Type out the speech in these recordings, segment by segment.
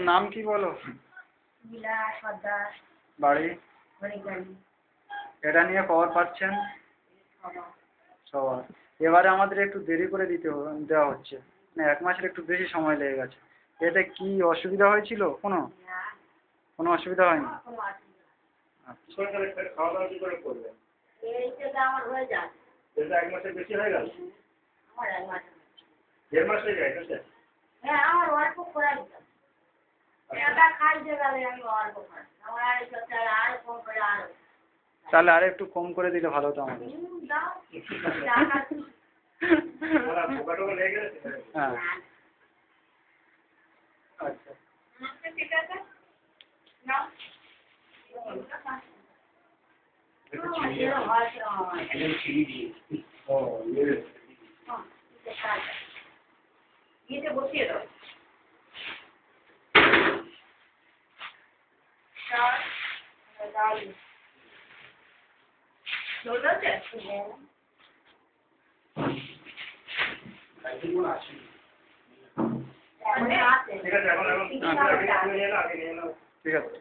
নাম কি বলো? বাড়ি? এটা নিয়ে খবর পাচ্ছেন সবার। এবারে আমাদের একটু দেরি করে দেওয়া হচ্ছে, মানে 1 মাসের একটু বেশি সময় লেগে গেছে। এতে কি অসুবিধা হয়েছিল? কোনো অসুবিধা হয়নি? খাওয়া দাওয়া কি করে করবেন? এটা 1 মাসের বেশি হয়ে গেল? 1.5 মাস হয়ে যায় না? হ্যাঁ, আমার অল্প করাই তো। এটা খাইতে গেলে আমি অল্প খাই। আমার আরো কম করে আরো। তাহলে আর একটু কম করে দিলে ভালো হতো আমাদের। হ্যাঁ, আচ্ছা ঠিক আছে না। বসিয়ে দাও। ঠিক আছে।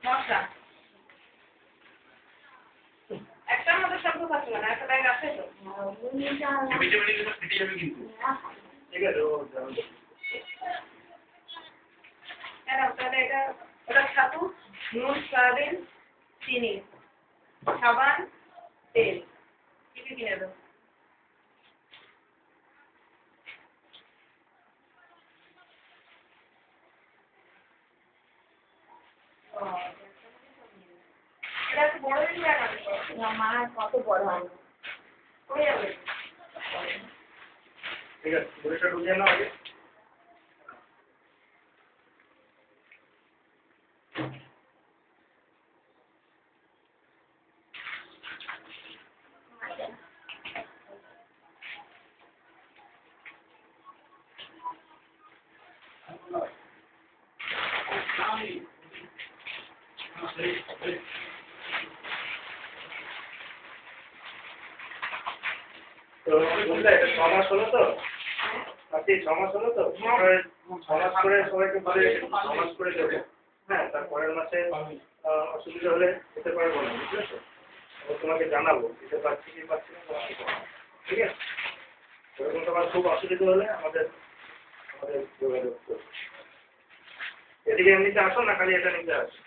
মশলা একটার মধ্যে শব্দ থাকছে না, একটা ব্যাগ আছে তো ঠিক আছে। তাহলে ওটা ছাতু, নুন, সয়াবিন, চিনি, সাবান, তেল কি কিনে দেবো? কত বড় হয় ঠিক আছে, পরিষ্কার ঢুকিয়ে নাও আগে। তো বুঝলে এটা 6 মাস হলো তো? আপনি 6 মাস হলো তো? 6 মাস করে সবাইকে বলে 6 মাস করে দেবো। হ্যাঁ, তারপরের মাসে অসুবিধা হলে যেতে পারবো না, বুঝেছো? তোমাকে জানাবো দিতে পারছি কি পারছি না। ঠিক আছে, এরকম তোমার খুব অসুবিধা হলে আমাদের যোগাযোগ করো। এদিকে এমনিতে আসো না, খালি এটা নিতে আসো?